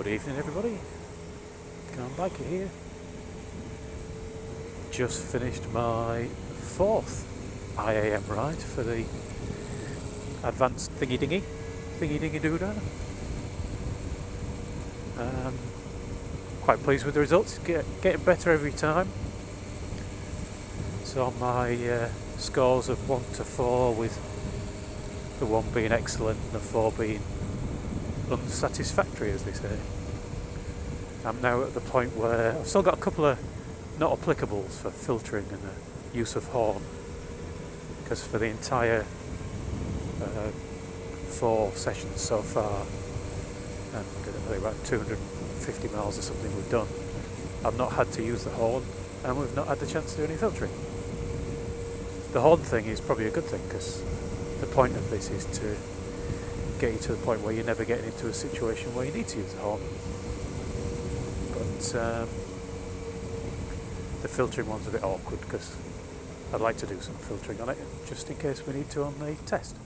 Good evening everybody, Car and Biker here. Just finished my 4th IAM ride for the advanced thingy dingy doodah. Quite pleased with the results, getting better every time. So my scores of 1 to 4, with the 1 being excellent and the 4 being unsatisfactory, as they say. I'm now at the point where I've still got a couple of not applicables for filtering and the use of horn, because for the entire 4 sessions so far, and I think about 250 miles or something we've done, I've not had to use the horn, and we've not had the chance to do any filtering. The horn thing is probably a good thing, because the point of this is to get you to the point where you're never getting into a situation where you need to use the horn. But the filtering one's a bit awkward, because I'd like to do some filtering on it just in case we need to on the test.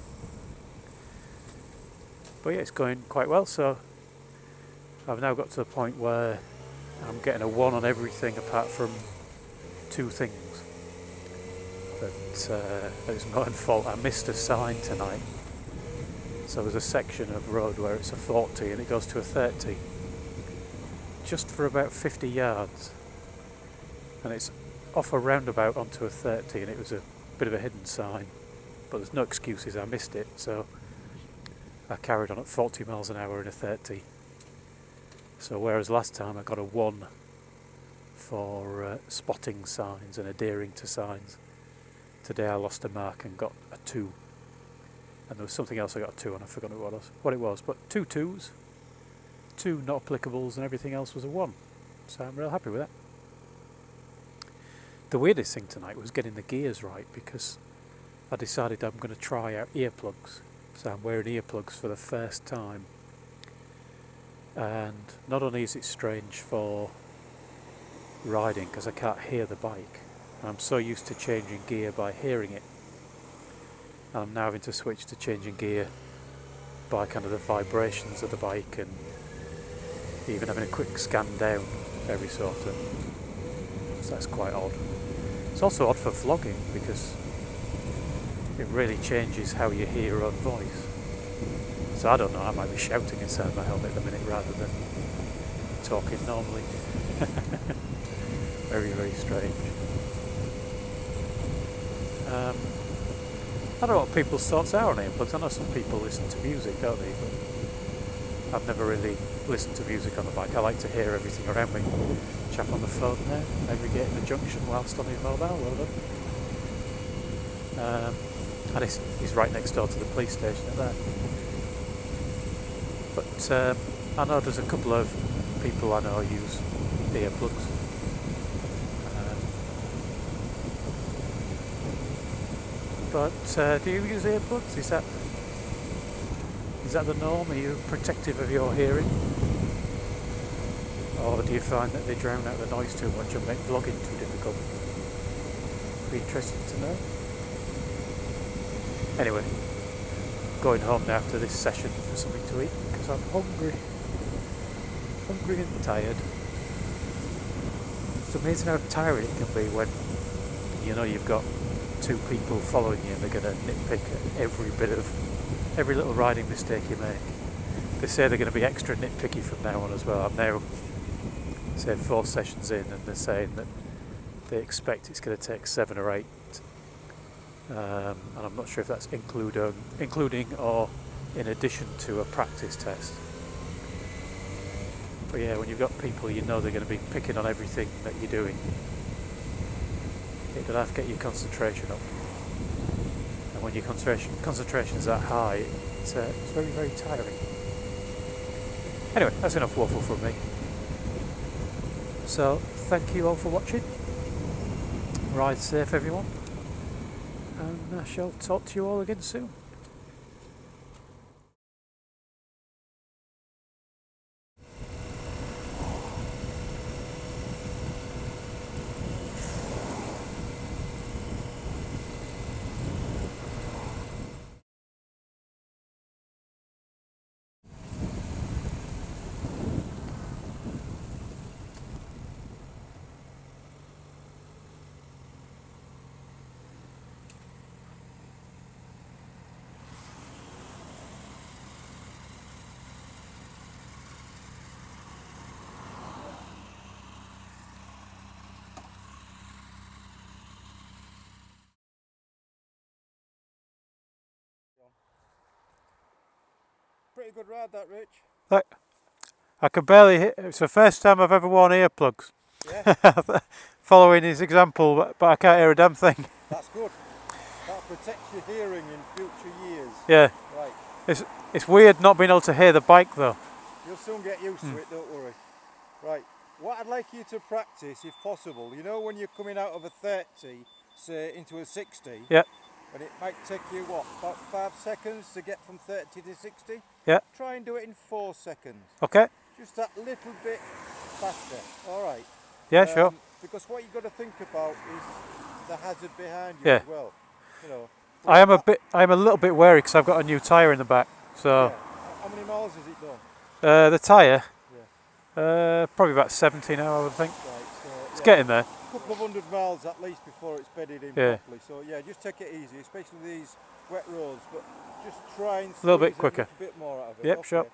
But yeah, it's going quite well. So I've now got to the point where I'm getting a 1 on everything apart from 2 things. But it's my own fault. I missed a sign tonight. So there's a section of road where it's a 40 and it goes to a 30, just for about 50 yards, and it's off a roundabout onto a 30, and it was a bit of a hidden sign, but there's no excuses, I missed it, so I carried on at 40 miles an hour in a 30. So whereas last time I got a 1 for spotting signs and adhering to signs, today I lost a mark and got a 2. And there was something else I got a 2 on, I've forgotten what it was, but 2 2s, 2 not applicables, and everything else was a 1. So I'm real happy with that. The weirdest thing tonight was getting the gears right, because I decided I'm going to try out earplugs. So I'm wearing earplugs for the first time. And not only is it strange for riding, because I can't hear the bike, and I'm so used to changing gear by hearing it, and I'm now having to switch to changing gear by kind of the vibrations of the bike, and even having a quick scan down every so often. So that's quite odd. It's also odd for vlogging, because it really changes how you hear your own voice. So I don't know, I might be shouting inside my helmet at the minute rather than talking normally. Very, very strange. I don't know what people's thoughts are on earplugs. I know some people listen to music, don't they? But I've never really listened to music on the bike. I like to hear everything around me. Chap on the phone there, navigating the junction whilst on his mobile, well done. And he's right next door to the police station at that. But I know there's a couple of people I know use earplugs. But do you use earplugs? Is that the norm? Are you protective of your hearing? Or do you find that they drown out the noise too much and make vlogging too difficult? Be interested to know. Anyway, going home now after this session for something to eat, because I'm hungry and tired. It's amazing how tiring it can be when you know you've got 2 people following you and they're going to nitpick at every little riding mistake you make. They say they're going to be extra nitpicky from now on as well. I'm now, say, 4 sessions in, and they're saying that they expect it's going to take 7 or 8. And I'm not sure if that's including or in addition to a practice test. But yeah, when you've got people you know they're going to be picking on everything that you're doing, it'll have to get your concentration up. And when your concentration is that high, it's very, very tiring. Anyway, that's enough waffle from me. So, thank you all for watching. Ride safe, everyone. And I shall talk to you all again soon. pretty good ride that, Rich. Look, I can barely hit. It's the first time I've ever worn earplugs. Yeah. Following his example, but I can't hear a damn thing. That's good. That protects your hearing in future years. Yeah. Right. It's weird not being able to hear the bike though. You'll soon get used to it, don't worry. Right. What I'd like you to practice, if possible, you know when you're coming out of a 30, say, into a 60? Yeah. And it might take you, what, about 5 seconds to get from 30 to 60? Yeah. Try and do it in 4 seconds. Okay. Just that little bit faster. Alright. Yeah, sure. Because what you've got to think about is the hazard behind you Yeah. as well. You know, I'm a little bit wary because I've got a new tyre in the back. So. Yeah. How many miles has it done? The tyre. Yeah. Probably about 17 now, I would think. Right, so, It's getting there. A couple of 100 miles at least before it's bedded in Yeah. properly. So yeah, just take it easy, especially these wet roads. But just try and A little bit squeeze quicker. A bit more out of it. Yep, Okay. sure.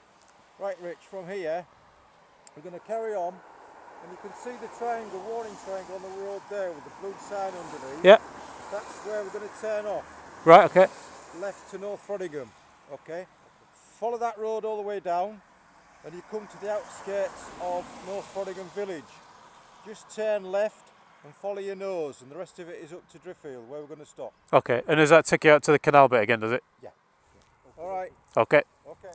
Right, Rich. From here, we're going to carry on, and you can see the triangle, warning triangle on the road there with the blue sign underneath. Yeah. That's where we're going to turn off. Right. Okay. Left to North Frodingham. Okay. Follow that road all the way down, and you come to the outskirts of North Frodingham village. Just turn left and follow your nose, and the rest of it is up to Driffield, where we're going to stop. Okay. And does that take you out to the canal bit again? Does it? Yeah. All right. Okay. Okay.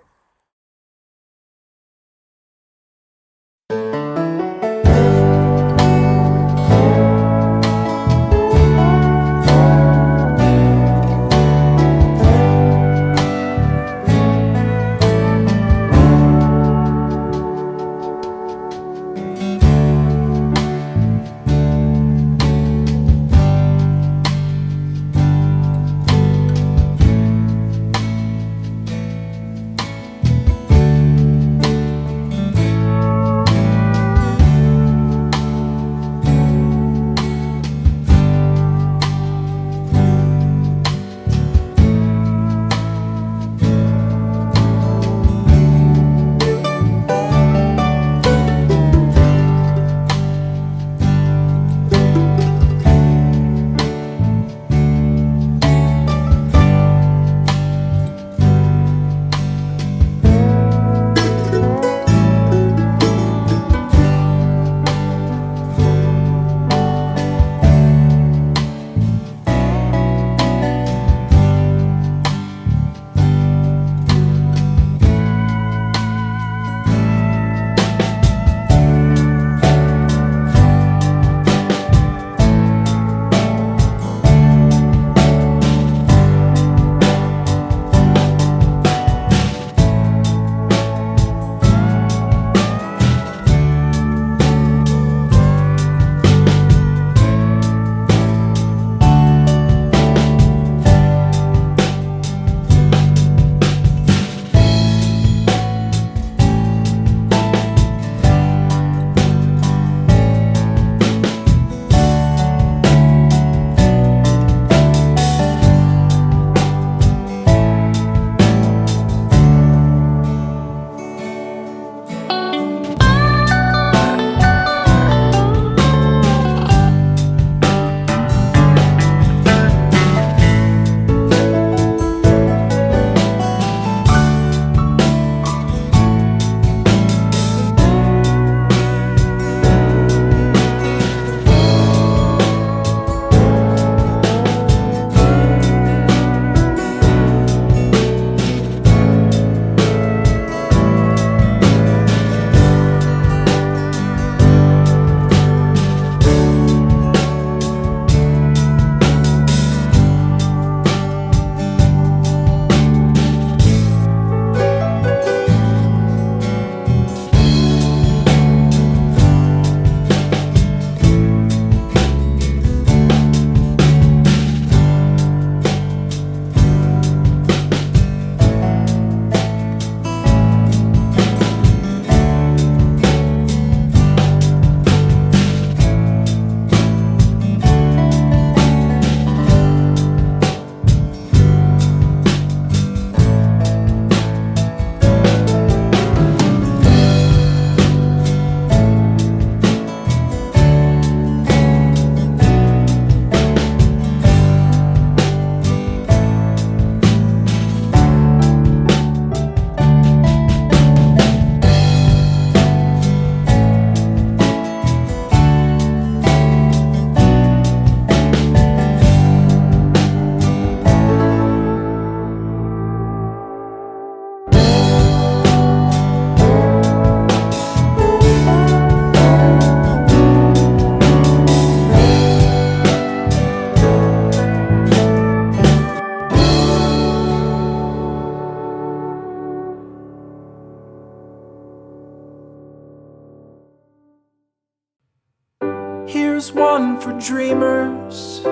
Here's one for dreamers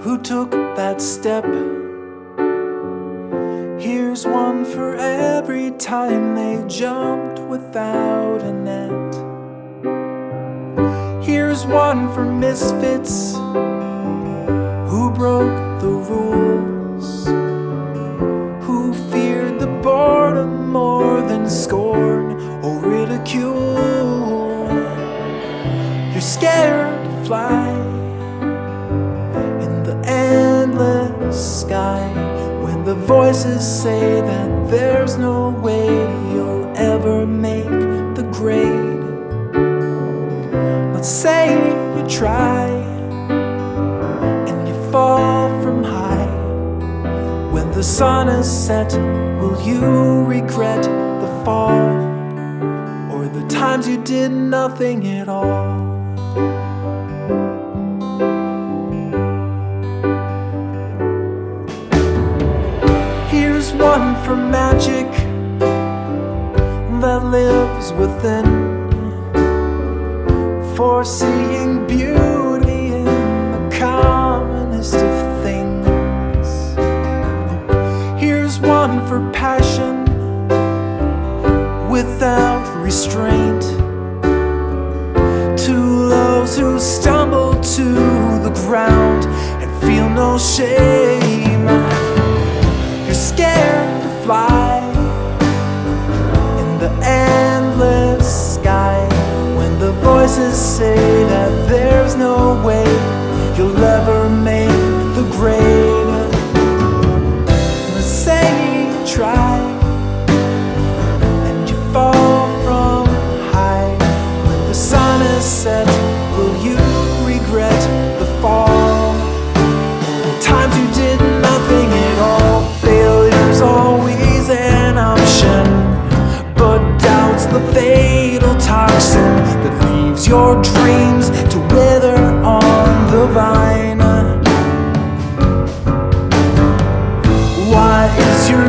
who took that step. Here's one for every time they jumped without a net. Here's one for misfits who broke the rules, who feared the boredom more than scorn or ridicule. You're scared to fly in the endless sky when the voices say that there's no way you'll ever make the grade. Let's say you try and you fall from high. When the sun is set, will you regret the fall or the times you did nothing at all? Here's one for magic that lives within, for seeing beauty in the commonest of things. Here's one for passion without restraint, to those who stumble to the ground and feel no shame. You're scared to fly in the endless sky when the voices say that there's no way you'll ever make the grade. Let's say you try and you fall from high. When the sun is set, will you regret the fall? The times you did nothing at all. Failure's always an option, but doubt's the fatal toxin that leaves your dreams to wither on the vine. Why is your